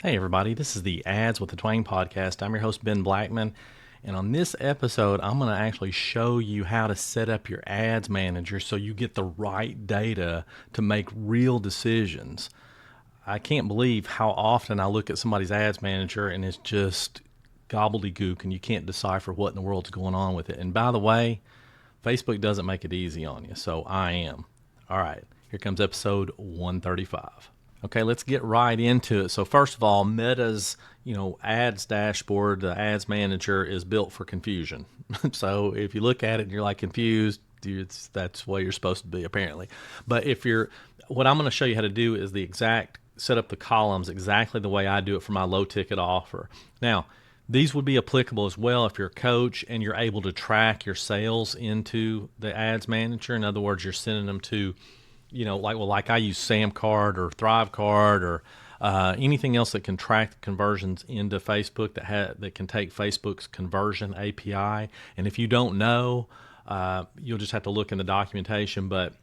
Hey, everybody, this is the Ads with the Twain podcast. I'm your host, Ben Blackman. And on this episode, I'm going to actually show you how to set up your ads manager so you get the right data to make real decisions. I can't believe how often I look at somebody's ads manager and it's just gobbledygook and you can't decipher what in the world's going on with it. And by the way, Facebook doesn't make it easy on you, so I am. All right, here comes episode 135. Okay, let's get right into it. So first of all, Meta's, ads dashboard, the ads manager is built for confusion. So if you look at it and you're like confused, that's what you're supposed to be apparently. But what I'm going to show you how to do is set up the columns exactly the way I do it for my low ticket offer. Now, these would be applicable as well if you're a coach and you're able to track your sales into the ads manager. In other words, you're sending them to like I use SamCard or ThriveCard or anything else that can track conversions into Facebook that can take Facebook's conversion API. And if you don't know, you'll just have to look in the documentation. But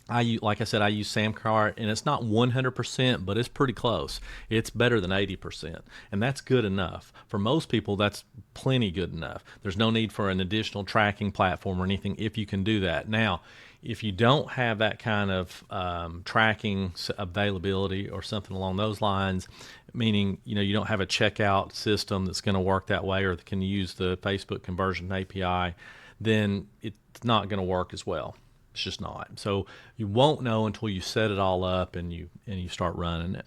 like I said, I use SamCard, and it's not 100%, but it's pretty close. It's better than 80%, and that's good enough. For most people, that's plenty good enough. There's no need for an additional tracking platform or anything if you can do that. Now, if you don't have that kind of tracking availability or something along those lines, meaning you don't have a checkout system that's going to work that way or that can use the Facebook conversion API, then it's not going to work as well. It's just not. So you won't know until you set it all up and you start running it.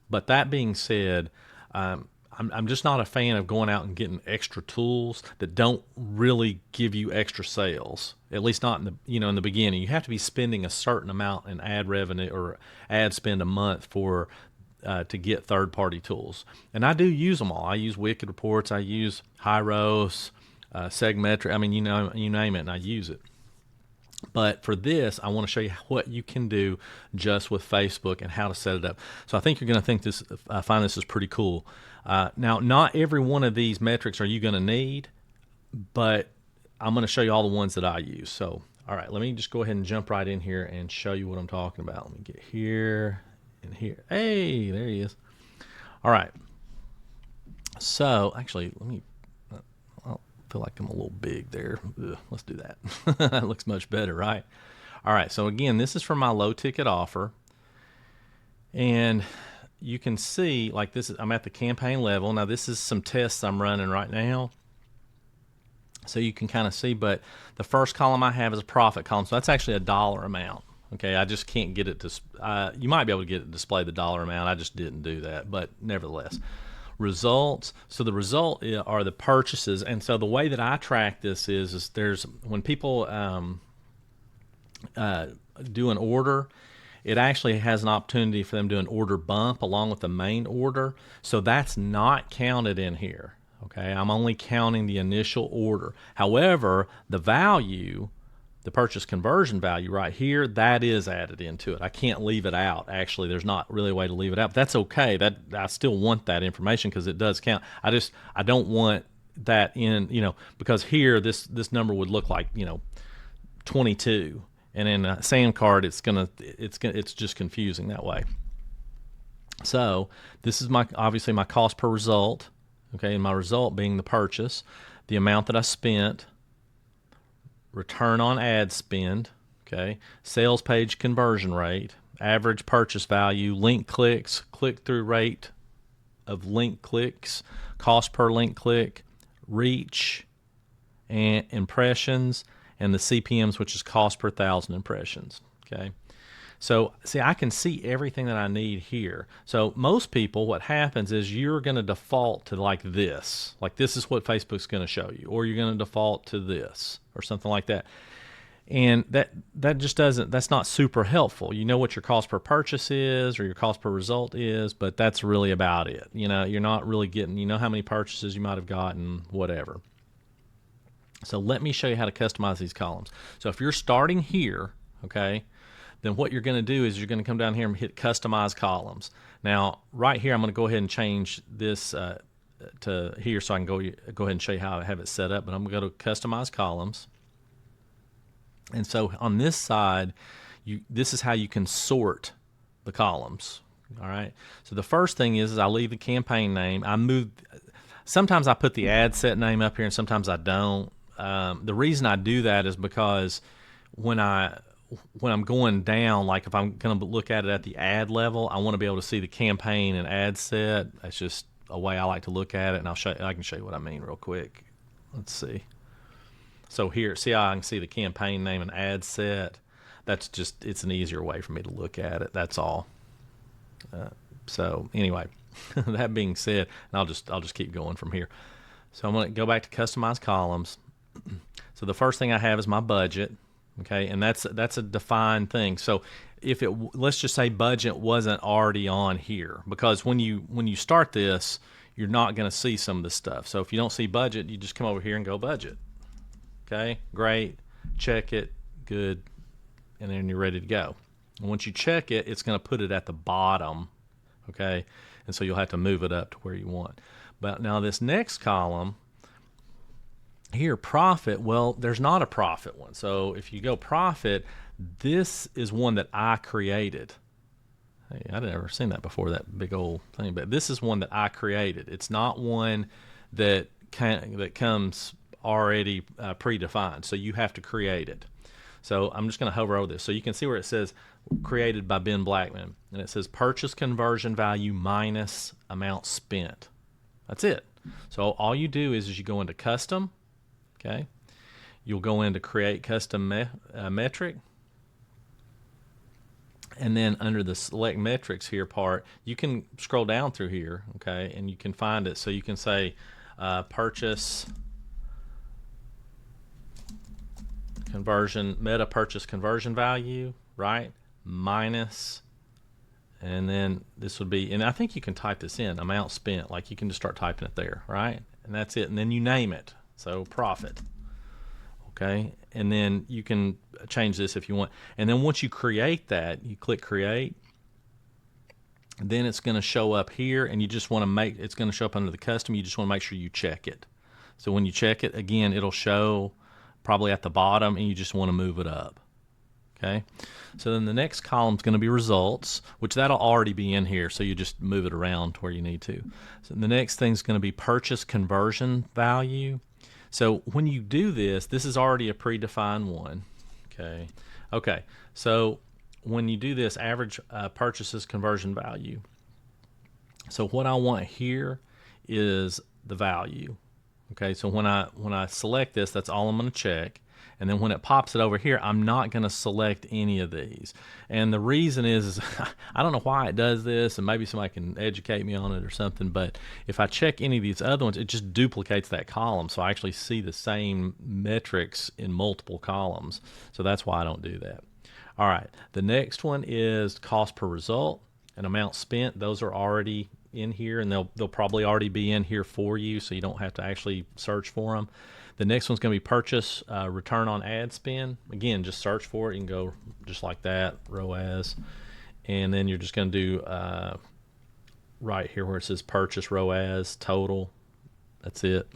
But that being said, I'm just not a fan of going out and getting extra tools that don't really give you extra sales. At least not in the beginning. You have to be spending a certain amount in ad revenue or ad spend a month to get third-party tools. And I do use them all. I use Wicked Reports. I use Hyros, Segmetric. I mean, you name it, and I use it. But for this, I want to show you what you can do just with Facebook and how to set it up. So I think you're going to find this is pretty cool. Now, not every one of these metrics are you going to need, but I'm going to show you all the ones that I use. So, all right, let me just go ahead and jump right in here and show you what I'm talking about. Let me get here and here. Hey, there he is. All right. So, actually, feel like I'm a little big there. Ugh, let's do that. That looks much better, right? All right, so again, this is for my low ticket offer. And you can see, like I'm at the campaign level. Now this is some tests I'm running right now. So you can kind of see, but the first column I have is a profit column. So that's actually a dollar amount. Okay, I just can't get it to, you might be able to get it to display the dollar amount. I just didn't do that, but nevertheless. Results. So the result are the purchases, and so the way that I track this is there's when people do an order, it actually has an opportunity for them to do an order bump along with the main order. So that's not counted in here. Okay, I'm only counting the initial order. However, the value, the purchase conversion value right here, that is added into it. I can't leave it out. Actually, there's not really a way to leave it out. But that's okay. I still want that information because it does count. I don't want that in, because here this number would look like 22, and in a SandCard it's just confusing that way. So this is obviously my cost per result. Okay, and my result being the purchase, the amount that I spent, return on ad spend, okay, sales page conversion rate, average purchase value, link clicks, click-through rate of link clicks, cost per link click, reach, and impressions, and the CPMs, which is cost per 1,000 impressions, okay? So, see, I can see everything that I need here. So most people, what happens is you're going to default to like this is what Facebook's going to show you, or you're going to default to this or something like that. And that just that's not super helpful. You know what your cost per purchase is or your cost per result is, but that's really about it. You're not really getting, how many purchases you might have gotten, whatever. So let me show you how to customize these columns. So if you're starting here, okay, then what you're going to do is you're going to come down here and hit Customize Columns. Now, right here, I'm going to go ahead and change this to here so I can go ahead and show you how I have it set up. But I'm going to go to Customize Columns. And so on this side, this is how you can sort the columns. All right. So the first thing is I leave the campaign name. Sometimes I put the ad set name up here and sometimes I don't. The reason I do that is because when I'm going down, like if I'm going to look at it at the ad level, I want to be able to see the campaign and ad set. That's just a way I like to look at it, and I can show you what I mean real quick. Let's see. So here, see how I can see the campaign name and ad set? It's an easier way for me to look at it. That's all. So anyway, that being said, and I'll just keep going from here. So I'm going to go back to customize columns. So the first thing I have is my budget. Okay, and that's a defined thing. So if let's just say budget wasn't already on here, because when you start this, you're not going to see some of this stuff. So if you don't see budget, you just come over here and go budget. Okay, great, check it, good, and then you're ready to go. And once you check it, it's going to put it at the bottom. Okay, and so you'll have to move it up to where you want. But now this next column here, profit, well, there's not a profit one. So if you go profit, this is one that I created. Hey, I'd never seen that before, that big old thing, but this is one that I created. It's not one that comes already predefined, so you have to create it. So I'm just going to hover over this. So you can see where it says created by Ben Blackman, and it says purchase conversion value minus amount spent. That's it. So all you do is you go into custom. Okay, you'll go into create custom metric, and then under the select metrics here part, you can scroll down through here, okay, and you can find it. So you can say purchase conversion, meta purchase conversion value, right, minus, and then this would be, and I think you can type this in, amount spent, like you can just start typing it there, right, and that's it, and then you name it. So profit, okay, and then you can change this if you want. And then once you create that, you click create, then it's going to show up here, and you just want to it's going to show up under the custom. You just want to make sure you check it. So when you check it, again, it'll show probably at the bottom, and you just want to move it up. Okay, so then the next column is going to be results, which that'll already be in here, so you just move it around to where you need to. So the next thing is going to be purchase conversion value. So when you do this, this is already a predefined one. Okay. So when you do this, average purchases conversion value. So what I want here is the value. Okay. So when I select this, that's all I'm going to check. And then when it pops it over here, I'm not going to select any of these. And the reason is I don't know why it does this, and maybe somebody can educate me on it or something, but if I check any of these other ones, it just duplicates that column. So I actually see the same metrics in multiple columns. So that's why I don't do that. All right, the next one is cost per result and amount spent. Those are already in here, and they'll probably already be in here for you, so you don't have to actually search for them. The next one's going to be purchase return on ad spend. Again, just search for it. You can go just like that, ROAS. And then you're just going to do right here where it says purchase ROAS total. That's it.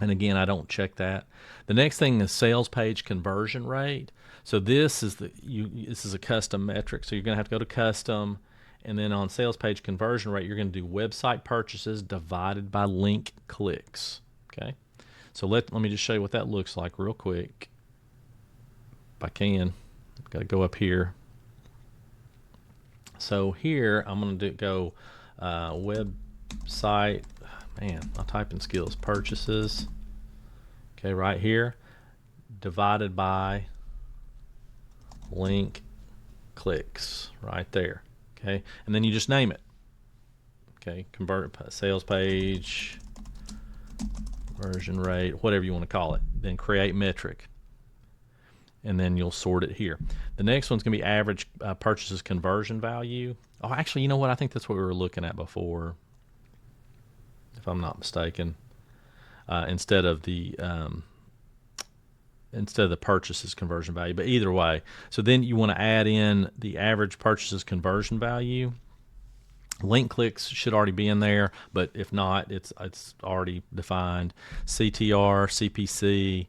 And again, I don't check that. The next thing is sales page conversion rate. So this is this is a custom metric. So you're going to have to go to custom. And then on sales page conversion rate, you're going to do website purchases divided by link clicks. Okay. So let me just show you what that looks like real quick. If I can, I've got to go up here. So here I'm going to go website, man, my typing skills, purchases. Okay, right here, divided by link clicks, right there. Okay, and then you just name it. Okay, convert sales page. Conversion rate, whatever you want to call it, then create metric, and then you'll sort it here. The next one's going to be average purchases conversion value. Oh, actually, you know what? I think that's what we were looking at before, if I'm not mistaken. Instead of the purchases conversion value, but either way. So then you want to add in the average purchases conversion value. Link clicks should already be in there, but if not, it's already defined. CTR, CPC,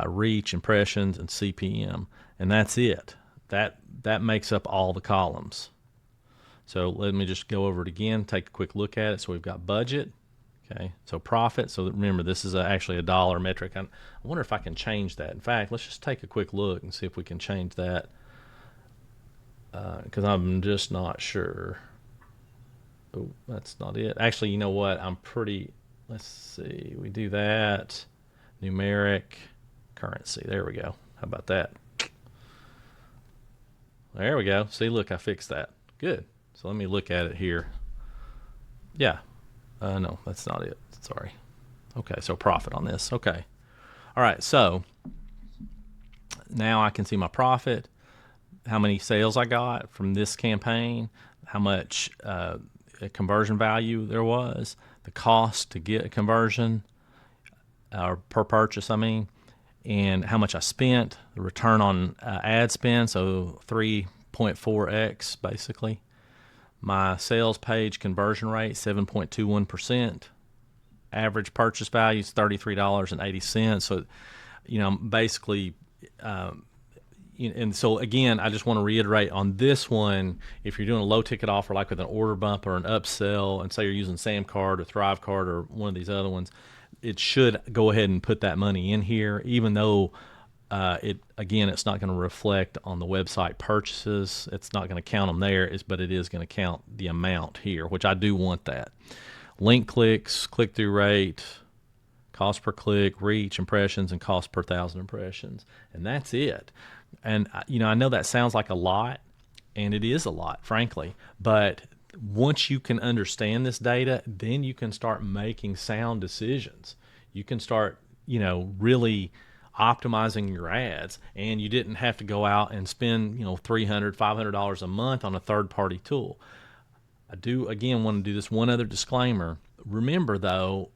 reach, impressions, and CPM, and that's it. That makes up all the columns. So let me just go over it again, take a quick look at it. So we've got budget. Okay, so profit. So remember, this is actually a dollar metric. I wonder if I can change that. In fact, let's just take a quick look and see if we can change that, because I'm just not sure. Oh, that's not it. Actually, you know what? Let's see. We do that. Numeric currency. There we go. How about that? There we go. See, look, I fixed that. Good. So let me look at it here. Yeah. No, that's not it. Sorry. Okay, so profit on this. Okay. All right, so now I can see my profit, how many sales I got from this campaign, how much conversion value there was, the cost to get a conversion, or per purchase, I mean, and how much I spent, the return on ad spend, so 3.4x basically. My sales page conversion rate, 7.21%. Average purchase value is $33.80. So, basically, and so again, I just want to reiterate on this one, if you're doing a low ticket offer like with an order bump or an upsell, and say you're using Sam Card or Thrive Card or one of these other ones, it should go ahead and put that money in here, even though it's not going to reflect on the website purchases. It's not going to count them there, but it is going to count the amount here, which I do want that. Link clicks, click-through rate, cost per click, reach, impressions, and cost per 1,000 impressions. And that's it. And, I know that sounds like a lot, and it is a lot, frankly. But once you can understand this data, then you can start making sound decisions. You can start, really optimizing your ads, and you didn't have to go out and spend, $300, $500 a month on a third-party tool. I do, again, want to do this one other disclaimer. Remember, though,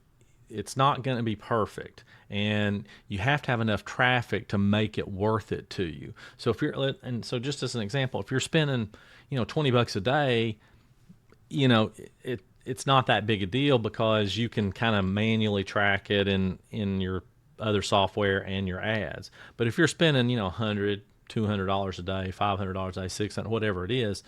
it's not going to be perfect, and you have to have enough traffic to make it worth it to you. So so just as an example, if you're spending, $20 a day, it's not that big a deal because you can kind of manually track it in your other software and your ads. But if you're spending, $100, $200 a day, $500 a day, $600, whatever it is,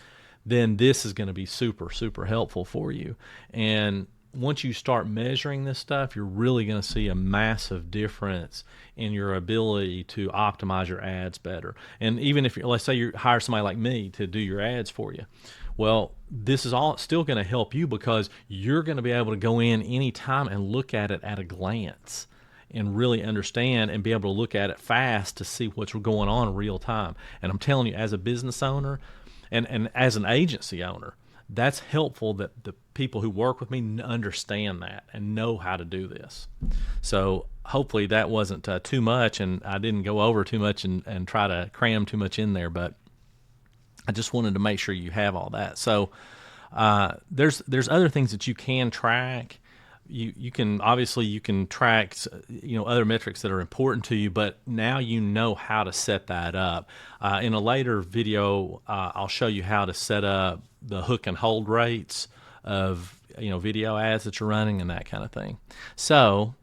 then this is going to be super, super helpful for you. And once you start measuring this stuff, you're really going to see a massive difference in your ability to optimize your ads better. And even if let's say you hire somebody like me to do your ads for you, well, this is all still going to help you because you're going to be able to go in anytime and look at it at a glance and really understand and be able to look at it fast to see what's going on in real time. And I'm telling you, as a business owner and as an agency owner, that's helpful that the people who work with me understand that and know how to do this. So hopefully that wasn't too much, and I didn't go over too much and try to cram too much in there, but I just wanted to make sure you have all that. So there's other things that you can track. You can track other metrics that are important to you, but now you know how to set that up. In a later video, I'll show you how to set up the hook and hold rates of video ads that you're running and that kind of thing. So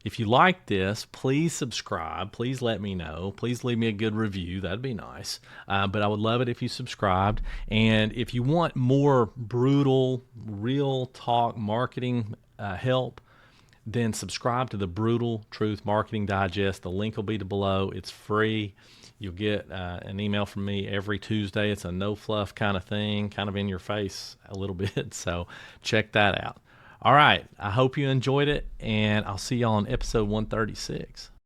if you like this, please subscribe. Please let me know. Please leave me a good review. That'd be nice. But I would love it if you subscribed. And if you want more brutal, real talk marketing help, then subscribe to the Brutal Truth Marketing Digest. The link will be below. It's free. You'll get an email from me every Tuesday. It's a no fluff kind of thing, kind of in your face a little bit. So check that out. All right. I hope you enjoyed it, and I'll see you on episode 136.